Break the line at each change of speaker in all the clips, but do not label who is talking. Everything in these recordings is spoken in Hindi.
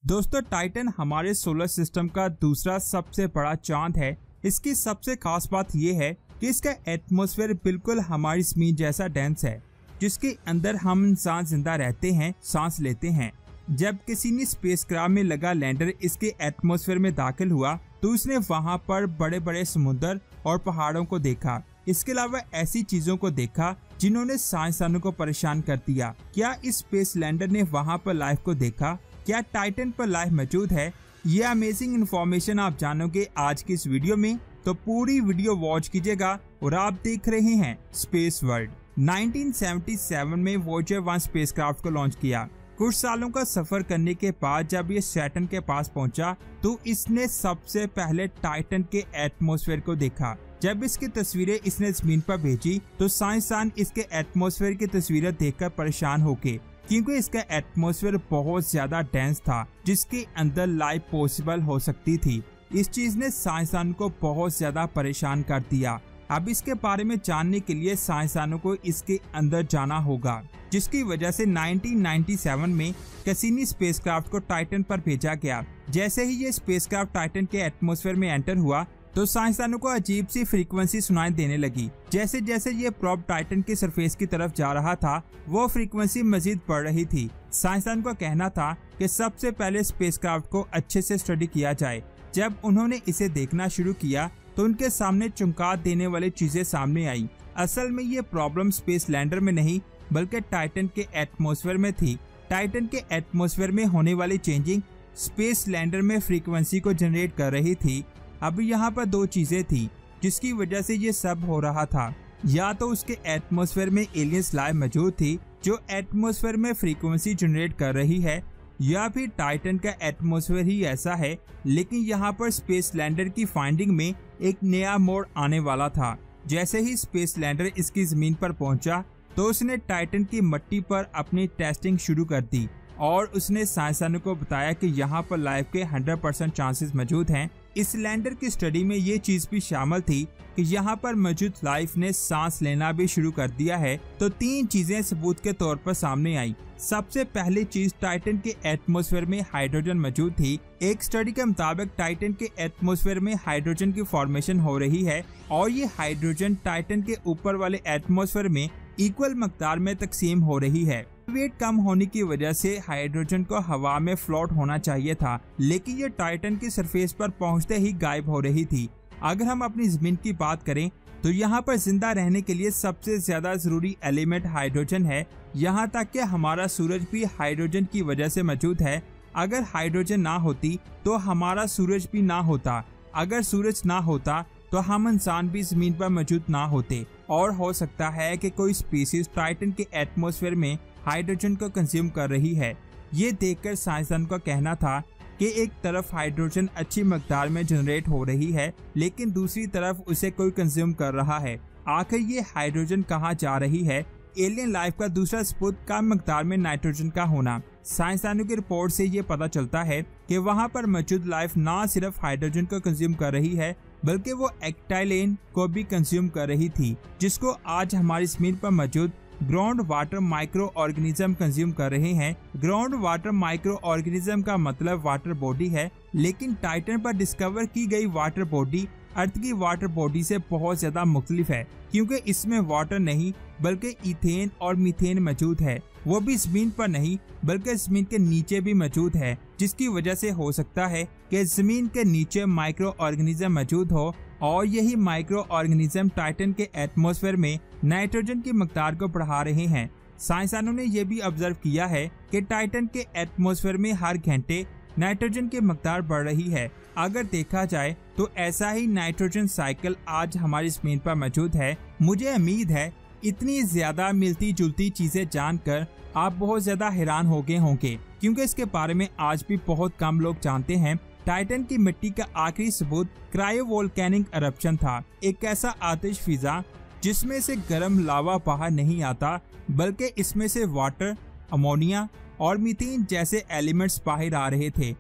दोस्तों टाइटन हमारे सोलर सिस्टम का दूसरा सबसे बड़ा चांद है। इसकी सबसे खास बात यह है कि इसका एटमॉस्फेयर बिल्कुल हमारी ज़मीन जैसा डेंस है, जिसके अंदर हम इंसान जिंदा रहते हैं, सांस लेते हैं। जब किसी ने स्पेसक्राफ्ट में लगा लैंडर इसके एटमॉस्फेयर में दाखिल हुआ तो उसने वहां पर बड़े बड़े समुद्र और पहाड़ों को देखा। इसके अलावा ऐसी चीजों को देखा जिन्होंने साइंसदानों को परेशान कर दिया। क्या इस स्पेस लैंडर ने वहां पर लाइफ को देखा? क्या टाइटन पर लाइफ मौजूद है? ये अमेजिंग इन्फॉर्मेशन आप जानोगे आज की इस वीडियो में, तो पूरी वीडियो वॉच कीजिएगा। और आप देख रहे हैं स्पेस वर्ल्ड। 1977 में वॉयेजर 1 स्पेसक्राफ्ट को लॉन्च किया। कुछ सालों का सफर करने के बाद जब ये सैटर्न के पास पहुंचा तो इसने सबसे पहले टाइटन के एटमॉस्फेयर को देखा। जब इसकी तस्वीरें इसने जमीन पर भेजी तो साइंसदान इसके एटमॉस्फेयर की तस्वीरें देखकर परेशान हो गए, क्योंकि इसका एटमॉस्फेयर बहुत ज्यादा डेंस था जिसके अंदर लाइफ पॉसिबल हो सकती थी। इस चीज ने साइंसदान को बहुत ज्यादा परेशान कर दिया। अब इसके बारे में जानने के लिए साइंसदानों को इसके अंदर जाना होगा, जिसकी वजह से 1997 में कैसिनी स्पेसक्राफ्ट को टाइटन पर भेजा गया। जैसे ही ये स्पेसक्राफ्ट टाइटन के एटमॉस्फेयर में एंटर हुआ तो साइंसदानों को अजीब सी फ्रीक्वेंसी सुनाई देने लगी। जैसे जैसे ये प्रोब टाइटन की सरफेस की तरफ जा रहा था वो फ्रीक्वेंसी मजीद बढ़ रही थी। साइंसदान का कहना था कि सबसे पहले स्पेसक्राफ्ट को अच्छे से स्टडी किया जाए। जब उन्होंने इसे देखना शुरू किया तो उनके सामने चौंका देने वाली चीजें सामने आई। असल में ये प्रॉब्लम स्पेस लैंडर में नहीं बल्कि टाइटन के एटमॉस्फेयर में थी। टाइटन के एटमॉस्फेयर में होने वाली चेंजिंग स्पेस लैंडर में फ्रीक्वेंसी को जनरेट कर रही थी। अब यहाँ पर दो चीजें थी जिसकी वजह से ये सब हो रहा था। या तो उसके एटमॉस्फेयर में एलियंस लाइफ मौजूद थी जो एटमॉस्फेयर में फ्रीक्वेंसी जनरेट कर रही है, या फिर टाइटन का एटमॉस्फेयर ही ऐसा है। लेकिन यहाँ पर स्पेस लैंडर की फाइंडिंग में एक नया मोड़ आने वाला था। जैसे ही स्पेस लैंडर इसकी जमीन पर पहुंचा तो उसने टाइटन की मिट्टी पर अपनी टेस्टिंग शुरू कर दी और उसने साइंसदानों को बताया कि यहाँ पर लाइफ के 100% चांसेस मौजूद हैं। इस लैंडर की स्टडी में ये चीज भी शामिल थी कि यहाँ पर मौजूद लाइफ ने सांस लेना भी शुरू कर दिया है। तो तीन चीजें सबूत के तौर पर सामने आई। सबसे पहली चीज, टाइटन के एटमॉस्फेयर में हाइड्रोजन मौजूद थी। एक स्टडी के मुताबिक टाइटन के एटमॉस्फेयर में हाइड्रोजन की फॉर्मेशन हो रही है और ये हाइड्रोजन टाइटन के ऊपर वाले एटमॉस्फेयर में इक्वल मकदार में तकसीम हो रही है। वेट कम होने की वजह से हाइड्रोजन को हवा में फ्लोट होना चाहिए था, लेकिन ये टाइटन की सरफेस पर पहुंचते ही गायब हो रही थी। अगर हम अपनी जमीन की बात करें तो यहाँ पर जिंदा रहने के लिए सबसे ज्यादा जरूरी एलिमेंट हाइड्रोजन है। यहाँ तक कि हमारा सूरज भी हाइड्रोजन की वजह से मौजूद है। अगर हाइड्रोजन ना होती तो हमारा सूरज भी ना होता। अगर सूरज ना होता तो हम इंसान भी जमीन पर मौजूद ना होते। और हो सकता है कि कोई स्पीसीज टाइटन के एटमॉस्फेयर में हाइड्रोजन को कंज्यूम कर रही है। ये देखकर साइंसदान का कहना था कि एक तरफ हाइड्रोजन अच्छी मकदार में जनरेट हो रही है लेकिन दूसरी तरफ उसे कोई कंज्यूम कर रहा है। आखिर ये हाइड्रोजन कहाँ जा रही है? एलियन लाइफ का दूसरा सबूत कम मकदार में नाइट्रोजन का होना। साइंसदानों की रिपोर्ट से ये पता चलता है कि वहाँ पर मौजूद लाइफ न सिर्फ हाइड्रोजन को कंज्यूम कर रही है बल्कि वो एक्टाइलेन को भी कंज्यूम कर रही थी, जिसको आज हमारी जमीन पर मौजूद ground water micro organism consume कर रहे हैं। ग्राउंड वाटर माइक्रो ऑर्गेनिज्म का मतलब वाटर बॉडी है, लेकिन टाइटन पर डिस्कवर की गई वाटर बॉडी अर्थ की वाटर बॉडी से बहुत ज्यादा मुख्तलिफ है, क्योंकि इसमें वाटर नहीं बल्कि इथेन और मीथेन मौजूद है। वो भी जमीन पर नहीं बल्कि जमीन के नीचे भी मौजूद है, जिसकी वजह से हो सकता है कि जमीन के नीचे माइक्रो ऑर्गेनिज्म मौजूद हो और यही माइक्रो ऑर्गेनिज्म टाइटन के एटमॉस्फेयर में नाइट्रोजन की मकदार को बढ़ा रहे हैं। साइंसदानों ने यह भी ऑब्जर्व किया है कि टाइटन के एटमॉस्फेयर में हर घंटे नाइट्रोजन की मकदार बढ़ रही है। अगर देखा जाए तो ऐसा ही नाइट्रोजन साइकिल आज हमारी जमीन पर मौजूद है। मुझे उम्मीद है इतनी ज्यादा मिलती जुलती चीजें जानकर आप बहुत ज्यादा हैरान हो गए होंगे, क्योंकि इसके बारे में आज भी बहुत कम लोग जानते हैं। टाइटन की मिट्टी का आखिरी सबूत क्रायोवोल्केनिक एरप्शन था, एक ऐसा आतिश फिजा जिसमें से गर्म लावा बाहर नहीं आता बल्कि इसमें से वाटर, अमोनिया और मीथेन जैसे एलिमेंट्स बाहर आ रहे थे।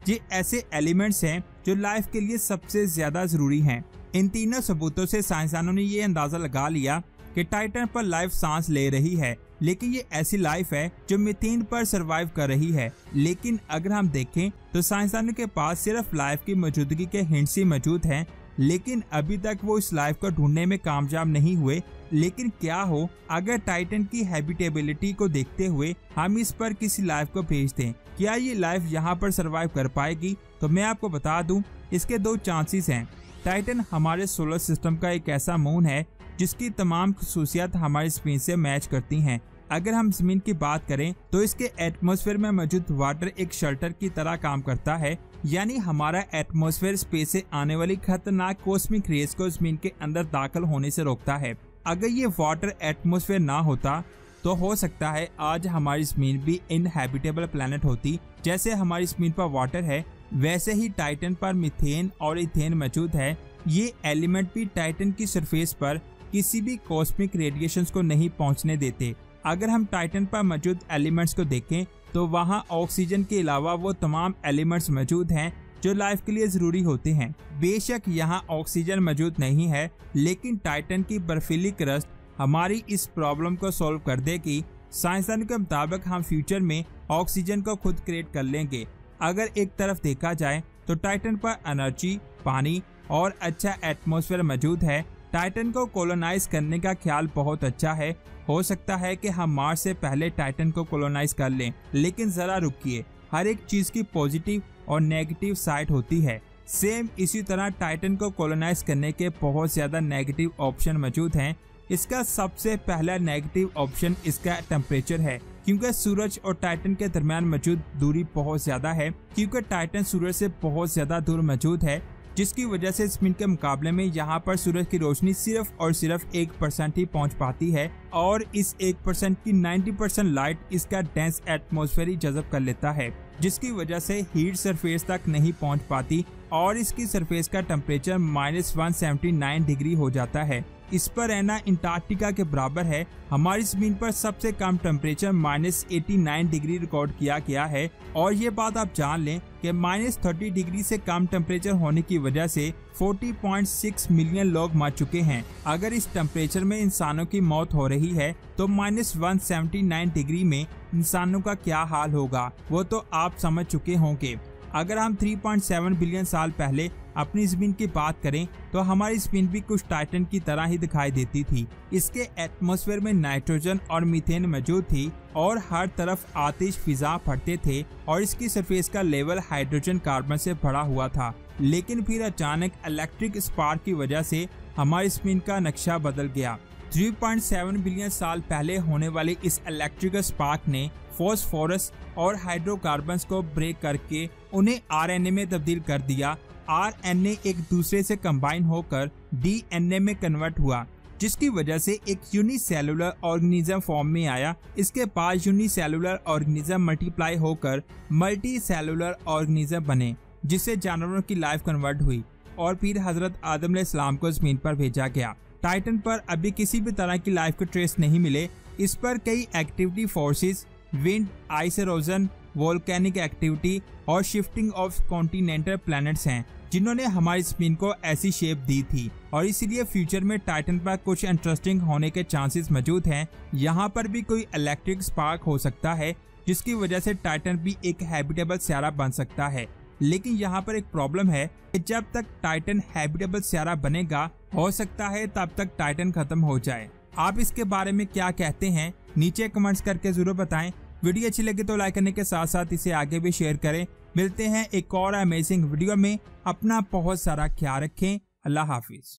ये ऐसे एलिमेंट्स हैं जो लाइफ के लिए सबसे ज्यादा जरूरी हैं। इन तीनों सबूतों से साइंसदानों ने ये अंदाजा लगा लिया कि टाइटन पर लाइफ सांस ले रही है। लेकिन ये ऐसी लाइफ है जो मीथेन पर सरवाइव कर रही है। लेकिन अगर हम देखें तो साइंसदानों के पास सिर्फ लाइफ की मौजूदगी के हिंट्स ही मौजूद हैं, लेकिन अभी तक वो इस लाइफ को ढूंढने में कामयाब नहीं हुए। लेकिन क्या हो अगर टाइटन की हैबिटेबिलिटी को देखते हुए हम इस पर किसी लाइफ को भेज दें, क्या ये लाइफ यहाँ पर सरवाइव कर पाएगी? तो मैं आपको बता दूं, इसके 2 चांसेस हैं। टाइटन हमारे सोलर सिस्टम का एक ऐसा मून है जिसकी तमाम खसूसियात हमारी जमीन से मैच करती हैं। अगर हम जमीन की बात करें तो इसके एटमॉस्फेयर में मौजूद वाटर एक शेल्टर की तरह काम करता है, यानी हमारा एटमॉस्फेयर स्पेस से आने वाली खतरनाक कॉस्मिक रेस को जमीन के अंदर दाखिल होने से रोकता है। अगर ये वाटर एटमॉस्फेयर ना होता तो हो सकता है आज हमारी जमीन भी इनहैबिटेबल प्लेनेट होती। जैसे हमारी जमीन पर वाटर है, वैसे ही टाइटन पर मीथेन और इथेन मौजूद है। ये एलिमेंट भी टाइटन की सरफेस पर किसी भी कॉस्मिक रेडिएशंस को नहीं पहुंचने देते। अगर हम टाइटन पर मौजूद एलिमेंट्स को देखें तो वहां ऑक्सीजन के अलावा वो तमाम एलिमेंट्स मौजूद हैं जो लाइफ के लिए जरूरी होते हैं। बेशक यहाँ ऑक्सीजन मौजूद नहीं है, लेकिन टाइटन की बर्फीली क्रस्ट हमारी इस प्रॉब्लम को सॉल्व कर देगी। साइंसदानों के मुताबिक हम फ्यूचर में ऑक्सीजन को खुद क्रिएट कर लेंगे। अगर एक तरफ देखा जाए तो टाइटन पर एनर्जी, पानी और अच्छा एटमॉस्फेयर मौजूद है। टाइटन को कॉलोनाइज करने का ख्याल बहुत अच्छा है। हो सकता है कि हम मार्स से पहले टाइटन को कॉलोनाइज कर लें, लेकिन जरा रुकिए, हर एक चीज की पॉजिटिव और नेगेटिव साइड होती है। सेम इसी तरह टाइटन को कॉलोनाइज करने के बहुत ज्यादा नेगेटिव ऑप्शन मौजूद हैं। इसका सबसे पहला नेगेटिव ऑप्शन इसका टेम्परेचर है, क्योंकि सूरज और टाइटन के दरमियान मौजूद दूरी बहुत ज्यादा है। क्योंकि टाइटन सूरज से बहुत ज्यादा दूर मौजूद है, जिसकी वजह से जमीन के मुकाबले में यहाँ पर सूरज की रोशनी सिर्फ और सिर्फ 1% ही पहुँच पाती है, और इस 1% की 90% लाइट इसका डेंस एटमॉस्फेयर ही जज़ब कर लेता है, जिसकी वजह से हीट सरफेस तक नहीं पहुँच पाती और इसकी सरफेस का टेम्परेचर -179 डिग्री हो जाता है। इस पर रहना अंटार्कटिका के बराबर है। हमारी जमीन पर सबसे कम टेम्परेचर -89 डिग्री रिकॉर्ड किया गया है, और ये बात आप जान लें कि -30 डिग्री से कम टेम्परेचर होने की वजह से 40.6 मिलियन लोग मर चुके हैं। अगर इस टेम्परेचर में इंसानों की मौत हो रही है तो -179 डिग्री में इंसानों का क्या हाल होगा, वो तो आप समझ चुके होंगे। अगर हम 3.7 बिलियन साल पहले अपनी जमीन की बात करें तो हमारी जमीन भी कुछ टाइटन की तरह ही दिखाई देती थी। इसके एटमॉस्फेयर में नाइट्रोजन और मीथेन मौजूद थी और हर तरफ आतिश फिजा फटते थे, और इसकी सरफेस का लेवल हाइड्रोजन कार्बन से भरा हुआ था। लेकिन फिर अचानक इलेक्ट्रिक स्पार्क की वजह से हमारी जमीन का नक्शा बदल गया। 3.7 बिलियन साल पहले होने वाली इस इलेक्ट्रिक स्पार्क ने फॉस्फोरस और हाइड्रोकार्बन्स को ब्रेक करके उन्हें आरएनए में तब्दील कर दिया। आरएनए एक दूसरे से कंबाइन होकर डीएनए में कन्वर्ट हुआ, जिसकी वजह से एक यूनिसेलुलर ऑर्गेनिज्म फॉर्म में आया। इसके बाद यूनिसेलुलर ऑर्गेनिज्म मल्टीप्लाई होकर मल्टी सेलुलर ऑर्गेनिज्म बने, जिससे जानवरों की लाइफ कन्वर्ट हुई और फिर हजरत आदम अलैहिस्सलाम को जमीन पर भेजा गया। टाइटन पर अभी किसी भी तरह की लाइफ के ट्रेस नहीं मिले। इस पर कई activity forces, wind, ice erosion, volcanic activity और शिफ्टिंग ऑफ कॉन्टिनेंटल प्लैनेट्स हैं, जिन्होंने हमारी जमीन को ऐसी शेप दी थी, और इसीलिए फ्यूचर में टाइटन पर कुछ इंटरेस्टिंग होने के चांसेस मौजूद हैं। यहाँ पर भी कोई इलेक्ट्रिक स्पार्क हो सकता है, जिसकी वजह से टाइटन भी एक हैबिटेबल स्यारा बन सकता है। लेकिन यहाँ पर एक प्रॉब्लम है कि जब तक टाइटन हैबिटेबल स्यारा बनेगा, हो सकता है तब तक टाइटन खत्म हो जाए। आप इसके बारे में क्या कहते हैं, नीचे कमेंट्स करके जरूर बताएं। वीडियो अच्छी लगे तो लाइक करने के साथ साथ इसे आगे भी शेयर करें। मिलते हैं एक और अमेजिंग वीडियो में। अपना बहुत सारा ख्याल रखें। अल्लाह हाफिज।